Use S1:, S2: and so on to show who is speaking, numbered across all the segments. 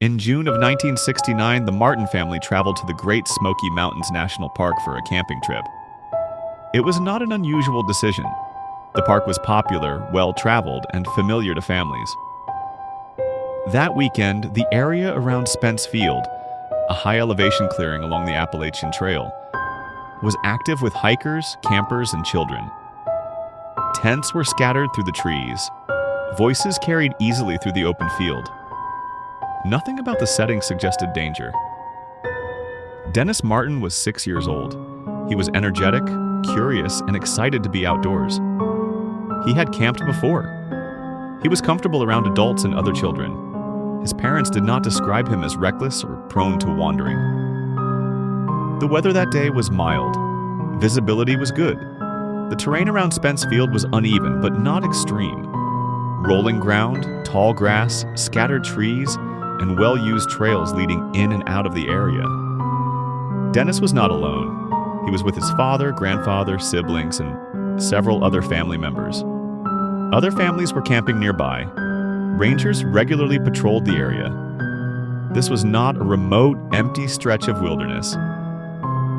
S1: In June of 1969, the Martin family traveled to the Great Smoky Mountains National Park for a camping trip. It was not an unusual decision. The park was popular, well-traveled, and familiar to families. That weekend, the area around Spence Field, a high-elevation clearing along the Appalachian Trail, was active with hikers, campers, and children. Tents were scattered through the trees. Voices carried easily through the open field. Nothing about the setting suggested danger. Dennis Martin was 6 years old. He was energetic, curious, and excited to be outdoors. He had camped before. He was comfortable around adults and other children. His parents did not describe him as reckless or prone to wandering. The weather that day was mild. Visibility was good. The terrain around Spence Field was uneven, but not extreme. Rolling ground, tall grass, scattered trees, and well-used trails leading in and out of the area. Dennis was not alone. He was with his father, grandfather, siblings, and several other family members. Other families were camping nearby. Rangers regularly patrolled the area. This was not a remote, empty stretch of wilderness.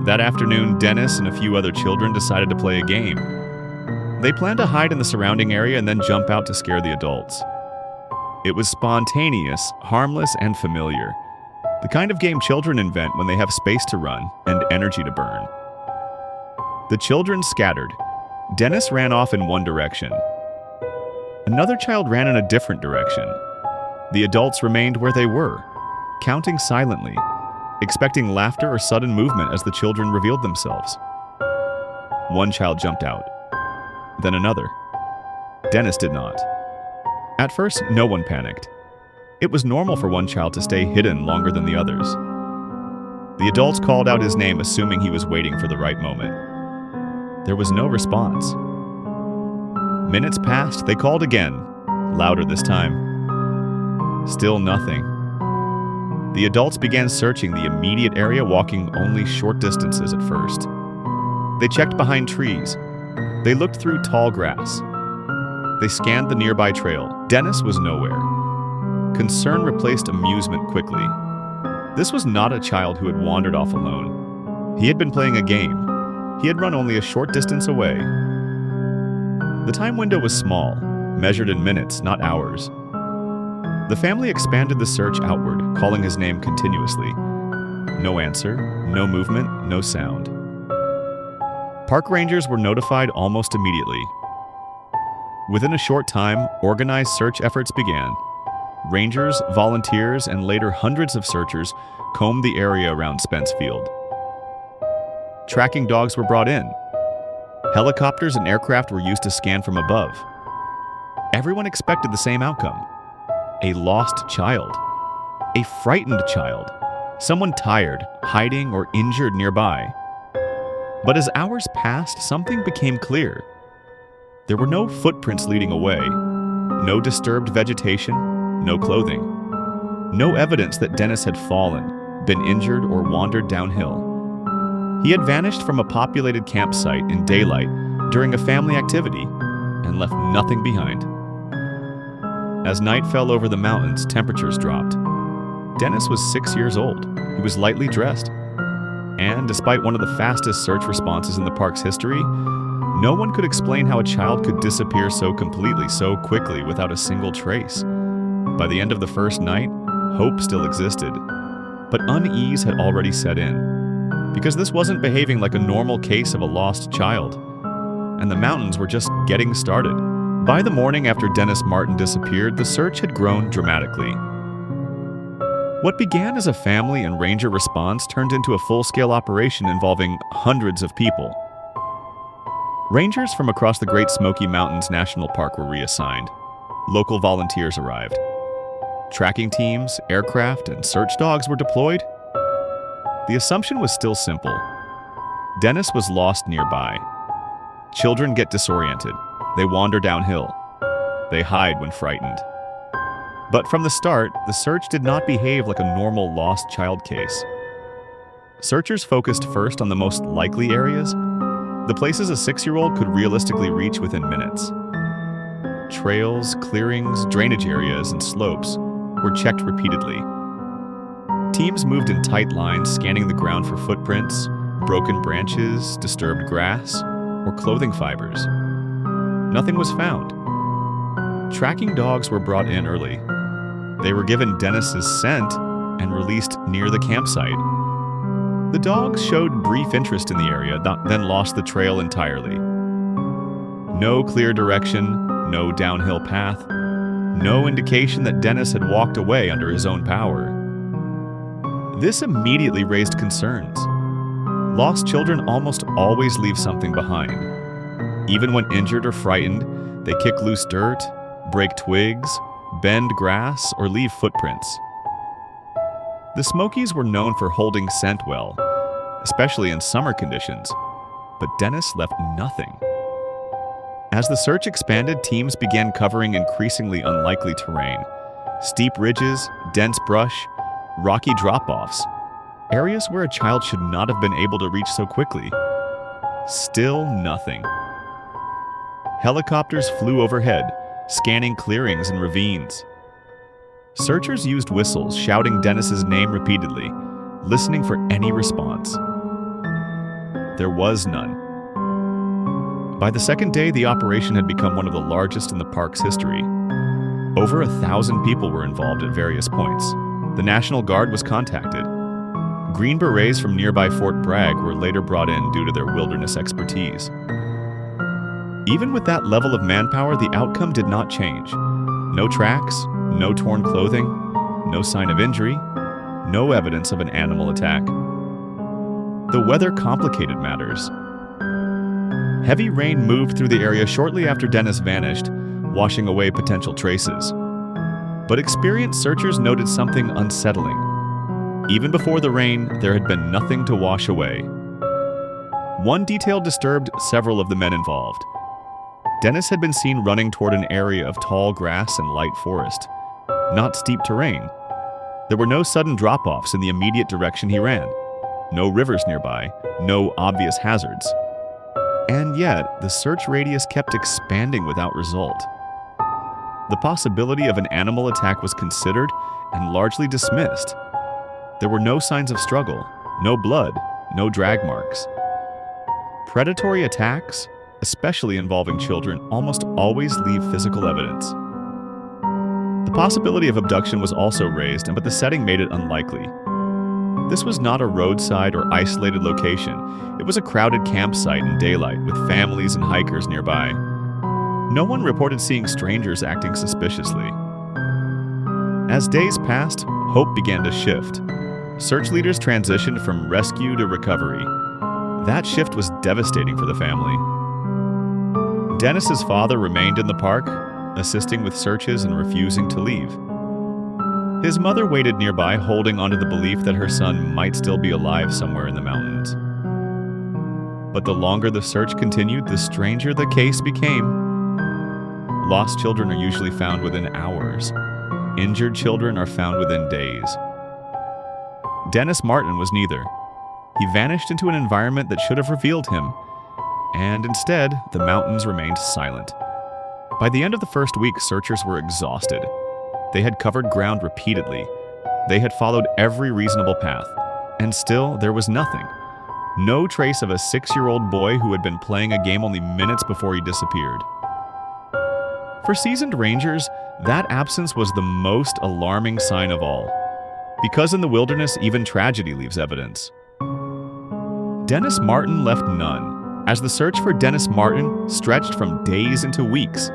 S1: That afternoon, Dennis and a few other children decided to play a game. They planned to hide in the surrounding area and then jump out to scare the adults. It was spontaneous, harmless, and familiar. The kind of game children invent when they have space to run and energy to burn. The children scattered. Dennis ran off in one direction. Another child ran in a different direction. The adults remained where they were, counting silently, expecting laughter or sudden movement as the children revealed themselves. One child jumped out, then another. Dennis did not. At first, no one panicked. It was normal for one child to stay hidden longer than the others. The adults called out his name, assuming he was waiting for the right moment. There was no response. Minutes passed, they called again, louder this time. Still nothing. The adults began searching the immediate area, walking only short distances at first. They checked behind trees. They looked through tall grass. They scanned the nearby trail. Dennis was nowhere. Concern replaced amusement quickly. This was not a child who had wandered off alone. He had been playing a game. He had run only a short distance away. The time window was small, measured in minutes, not hours. The family expanded the search outward, calling his name continuously. No answer, no movement, no sound. Park rangers were notified almost immediately. Within a short time, organized search efforts began. Rangers, volunteers, and later hundreds of searchers combed the area around Spence Field. Tracking dogs were brought in. Helicopters and aircraft were used to scan from above. Everyone expected the same outcome: a lost child, a frightened child, someone tired, hiding, or injured nearby. But as hours passed, something became clear. There were no footprints leading away, no disturbed vegetation, no clothing, no evidence that Dennis had fallen, been injured, or wandered downhill. He had vanished from a populated campsite in daylight during a family activity and left nothing behind. As night fell over the mountains, temperatures dropped. Dennis was 6 years old. He was lightly dressed. And despite one of the fastest search responses in the park's history, no one could explain how a child could disappear so completely, so quickly, without a single trace. By the end of the first night, hope still existed. But unease had already set in, because this wasn't behaving like a normal case of a lost child. And the mountains were just getting started. By the morning after Dennis Martin disappeared, the search had grown dramatically. What began as a family and ranger response turned into a full-scale operation involving hundreds of people. Rangers from across the Great Smoky Mountains National Park were reassigned. Local volunteers arrived. Tracking teams, aircraft, and search dogs were deployed. The assumption was still simple. Dennis was lost nearby. Children get disoriented. They wander downhill. They hide when frightened. But from the start, the search did not behave like a normal lost child case. Searchers focused first on the most likely areas, the places a 6-year-old could realistically reach within minutes. Trails, clearings, drainage areas, and slopes were checked repeatedly. Teams moved in tight lines, scanning the ground for footprints, broken branches, disturbed grass, or clothing fibers. Nothing was found. Tracking dogs were brought in early. They were given Dennis's scent and released near the campsite. The dogs showed brief interest in the area, then lost the trail entirely. No clear direction, no downhill path, no indication that Dennis had walked away under his own power. This immediately raised concerns. Lost children almost always leave something behind. Even when injured or frightened, they kick loose dirt, break twigs, bend grass, or leave footprints. The Smokies were known for holding scent well, especially in summer conditions, but Dennis left nothing. As the search expanded, teams began covering increasingly unlikely terrain: steep ridges, dense brush, rocky drop-offs, areas where a child should not have been able to reach so quickly. Still nothing. Helicopters flew overhead, scanning clearings and ravines. Searchers used whistles, shouting Dennis's name repeatedly, listening for any response. There was none. By the second day, the operation had become one of the largest in the park's history. Over 1,000 people were involved at various points. The National Guard was contacted. Green Berets from nearby Fort Bragg were later brought in due to their wilderness expertise. Even with that level of manpower, the outcome did not change. No tracks, no torn clothing, no sign of injury, no evidence of an animal attack. The weather complicated matters. Heavy rain moved through the area shortly after Dennis vanished, washing away potential traces. But experienced searchers noted something unsettling. Even before the rain, there had been nothing to wash away. One detail disturbed several of the men involved. Dennis had been seen running toward an area of tall grass and light forest, not steep terrain. There were no sudden drop-offs in the immediate direction he ran, no rivers nearby, no obvious hazards. And yet, the search radius kept expanding without result. The possibility of an animal attack was considered and largely dismissed. There were no signs of struggle, no blood, no drag marks. Predatory attacks, especially involving children, almost always leave physical evidence. The possibility of abduction was also raised, but the setting made it unlikely. This was not a roadside or isolated location. It was a crowded campsite in daylight with families and hikers nearby. No one reported seeing strangers acting suspiciously. As days passed, hope began to shift. Search leaders transitioned from rescue to recovery. That shift was devastating for the family. Dennis's father remained in the park, assisting with searches and refusing to leave. His mother waited nearby, holding onto the belief that her son might still be alive somewhere in the mountains. But the longer the search continued, the stranger the case became. Lost children are usually found within hours. Injured children are found within days. Dennis Martin was neither. He vanished into an environment that should have revealed him, and instead, the mountains remained silent. By the end of the first week, searchers were exhausted. They had covered ground repeatedly. They had followed every reasonable path, and still there was nothing. No trace of a 6-year-old boy who had been playing a game only minutes before he disappeared. For seasoned rangers, that absence was the most alarming sign of all. Because in the wilderness, even tragedy leaves evidence. Dennis Martin left none. As the search for Dennis Martin stretched from days into weeks,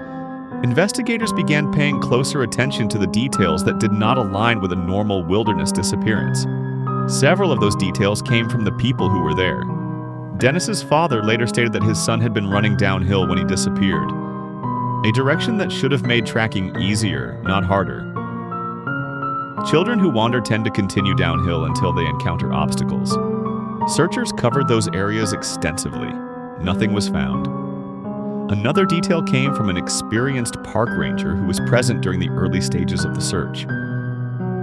S1: investigators began paying closer attention to the details that did not align with a normal wilderness disappearance. Several of those details came from the people who were there. Dennis's father later stated that his son had been running downhill when he disappeared, a direction that should have made tracking easier, not harder. Children who wander tend to continue downhill until they encounter obstacles. Searchers covered those areas extensively. Nothing was found. Another detail came from an experienced park ranger who was present during the early stages of the search.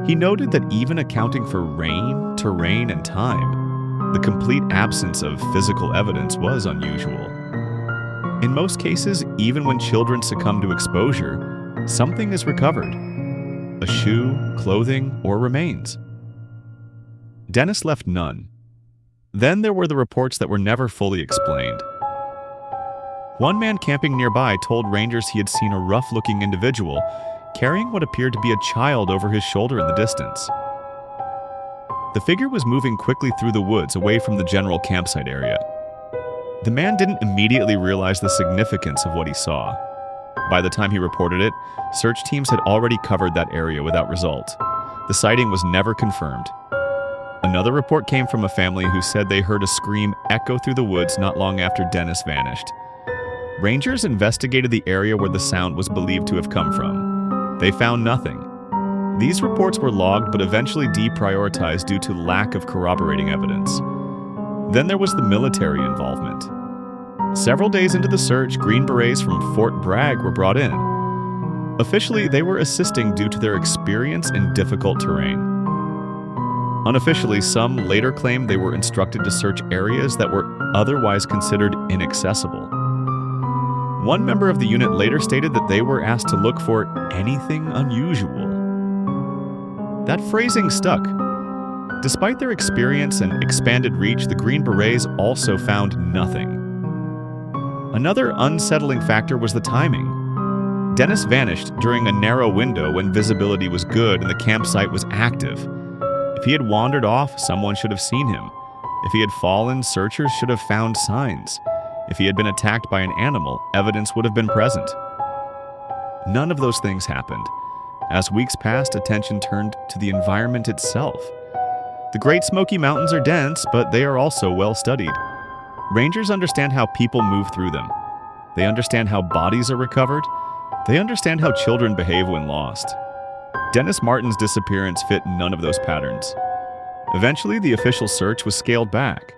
S1: He noted that even accounting for rain, terrain, and time, the complete absence of physical evidence was unusual. In most cases, even when children succumb to exposure, something is recovered: a shoe, clothing, or remains. Dennis left none. Then there were the reports that were never fully explained. One man camping nearby told rangers he had seen a rough-looking individual carrying what appeared to be a child over his shoulder in the distance. The figure was moving quickly through the woods away from the general campsite area. The man didn't immediately realize the significance of what he saw. By the time he reported it, search teams had already covered that area without result. The sighting was never confirmed. Another report came from a family who said they heard a scream echo through the woods not long after Dennis vanished. Rangers investigated the area where the sound was believed to have come from. They found nothing. These reports were logged but eventually deprioritized due to lack of corroborating evidence. Then there was the military involvement. Several days into the search, Green Berets from Fort Bragg were brought in. Officially, they were assisting due to their experience in difficult terrain. Unofficially, some later claimed they were instructed to search areas that were otherwise considered inaccessible. One member of the unit later stated that they were asked to look for anything unusual. That phrasing stuck. Despite their experience and expanded reach, the Green Berets also found nothing. Another unsettling factor was the timing. Dennis vanished during a narrow window when visibility was good and the campsite was active. If he had wandered off, someone should have seen him. If he had fallen, searchers should have found signs. If he had been attacked by an animal, evidence would have been present. None of those things happened. As weeks passed, attention turned to the environment itself. The Great Smoky Mountains are dense, but they are also well studied. Rangers understand how people move through them. They understand how bodies are recovered. They understand how children behave when lost. Dennis Martin's disappearance fit none of those patterns. Eventually, the official search was scaled back.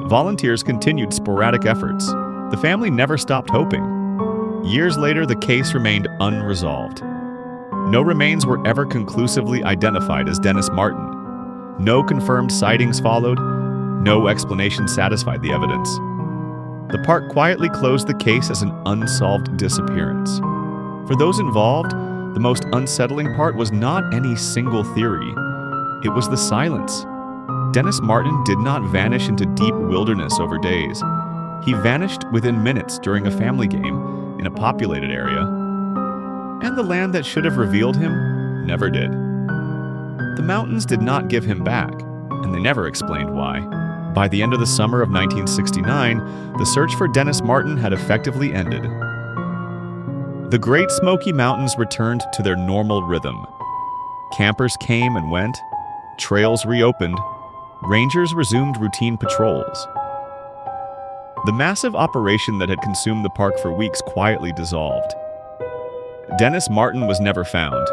S1: Volunteers continued sporadic efforts. The family never stopped hoping. Years later, the case remained unresolved. No remains were ever conclusively identified as Dennis Martin. No confirmed sightings followed. No explanation satisfied the evidence. The park quietly closed the case as an unsolved disappearance. For those involved, the most unsettling part was not any single theory. It was the silence. Dennis Martin did not vanish into deep wilderness over days. He vanished within minutes during a family game in a populated area. And the land that should have revealed him never did. The mountains did not give him back, and they never explained why. By the end of the summer of 1969, the search for Dennis Martin had effectively ended. The Great Smoky Mountains returned to their normal rhythm. Campers came and went, trails reopened, rangers resumed routine patrols. The massive operation that had consumed the park for weeks quietly dissolved. Dennis Martin was never found.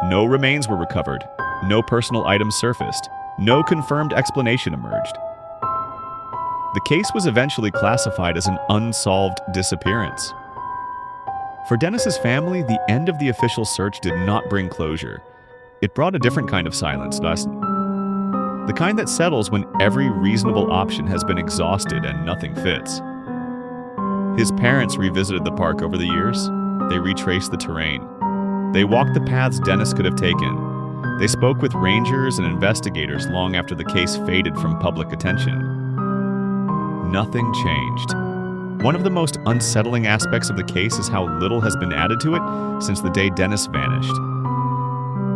S1: No remains were recovered. No personal items surfaced. No confirmed explanation emerged. The case was eventually classified as an unsolved disappearance. For Dennis's family, the end of the official search did not bring closure. It brought a different kind of silence, the kind that settles when every reasonable option has been exhausted and nothing fits. His parents revisited the park over the years. They retraced the terrain. They walked the paths Dennis could have taken. They spoke with rangers and investigators long after the case faded from public attention. Nothing changed. One of the most unsettling aspects of the case is how little has been added to it since the day Dennis vanished.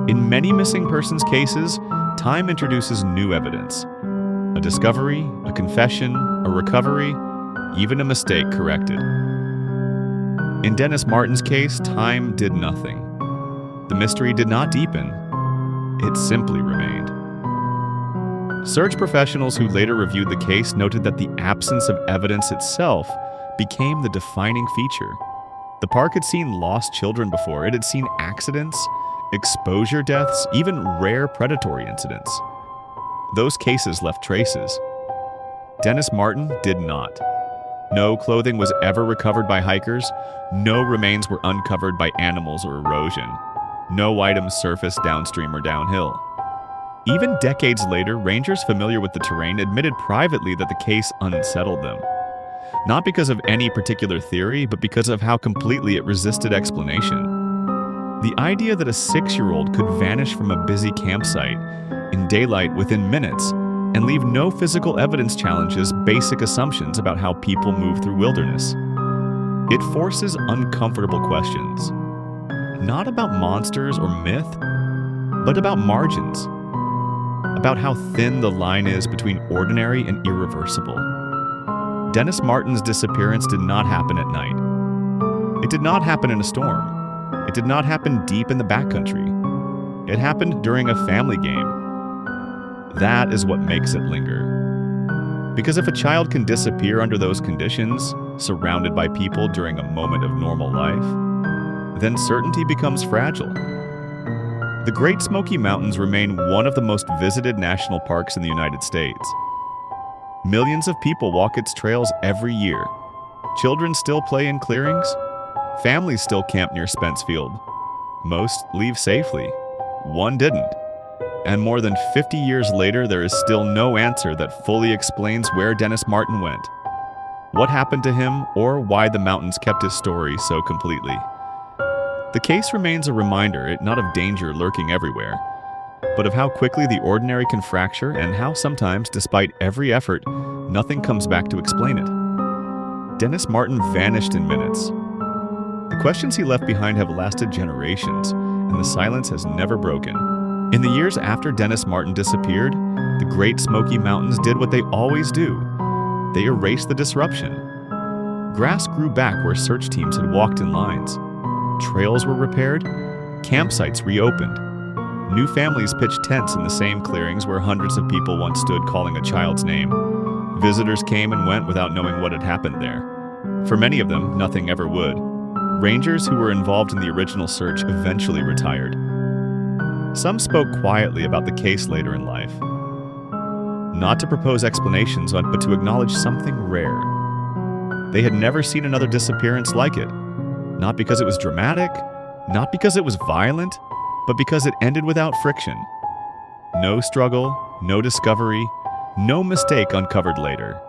S1: In many missing persons cases, time introduces new evidence. A discovery, a confession, a recovery, even a mistake corrected. In Dennis Martin's case, time did nothing. The mystery did not deepen. It simply remained. Search professionals who later reviewed the case noted that the absence of evidence itself became the defining feature. The park had seen lost children before. It had seen accidents, exposure deaths, even rare predatory incidents. Those cases left traces. Dennis Martin did not. No clothing was ever recovered by hikers. No remains were uncovered by animals or erosion. No items surfaced downstream or downhill. Even decades later, rangers familiar with the terrain admitted privately that the case unsettled them. Not because of any particular theory, but because of how completely it resisted explanation. The idea that a 6-year-old could vanish from a busy campsite in daylight within minutes and leave no physical evidence challenges basic assumptions about how people move through wilderness. It forces uncomfortable questions, not about monsters or myth, but about margins, about how thin the line is between ordinary and irreversible. Dennis Martin's disappearance did not happen at night. It did not happen in a storm. It did not happen deep in the backcountry. It happened during a family game. That is what makes it linger. Because if a child can disappear under those conditions, surrounded by people during a moment of normal life, then certainty becomes fragile. The Great Smoky Mountains remain one of the most visited national parks in the United States. Millions of people walk its trails every year. Children still play in clearings. Families still camp near Spence Field. Most leave safely. One didn't. And more than 50 years later, there is still no answer that fully explains where Dennis Martin went, what happened to him, or why the mountains kept his story so completely. The case remains a reminder not of danger lurking everywhere, but of how quickly the ordinary can fracture and how sometimes, despite every effort, nothing comes back to explain it. Dennis Martin vanished in minutes. The questions he left behind have lasted generations, and the silence has never broken. In the years after Dennis Martin disappeared, the Great Smoky Mountains did what they always do. They erased the disruption. Grass grew back where search teams had walked in lines. Trails were repaired, campsites reopened. New families pitched tents in the same clearings where hundreds of people once stood calling a child's name. Visitors came and went without knowing what had happened there. For many of them, nothing ever would. Rangers who were involved in the original search eventually retired. Some spoke quietly about the case later in life. Not to propose explanations, but to acknowledge something rare. They had never seen another disappearance like it. Not because it was dramatic, not because it was violent, but because it ended without friction. No struggle, no discovery, no mistake uncovered later.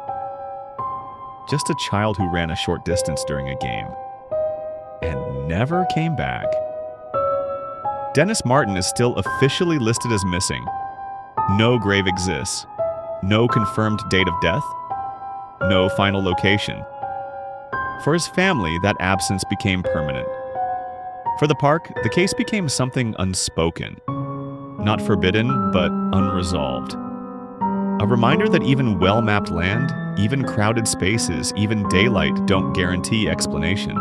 S1: Just a child who ran a short distance during a game and never came back. Dennis Martin is still officially listed as missing. No grave exists. No confirmed date of death. No final location. For his family, that absence became permanent. For the park, the case became something unspoken. Not forbidden, but unresolved. A reminder that even well-mapped land, even crowded spaces, even daylight don't guarantee explanation.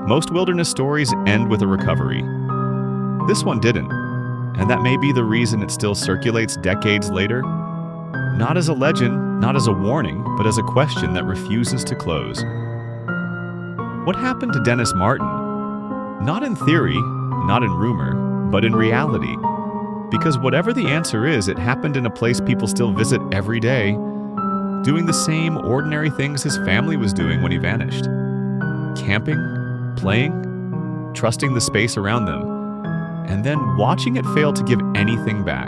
S1: Most wilderness stories end with a recovery. This one didn't, and that may be the reason it still circulates decades later. Not as a legend, not as a warning, but as a question that refuses to close. What happened to Dennis Martin? Not in theory, not in rumor, but in reality. Because whatever the answer is, it happened in a place people still visit every day, doing the same ordinary things his family was doing when he vanished. Camping, playing, trusting the space around them, and then watching it fail to give anything back.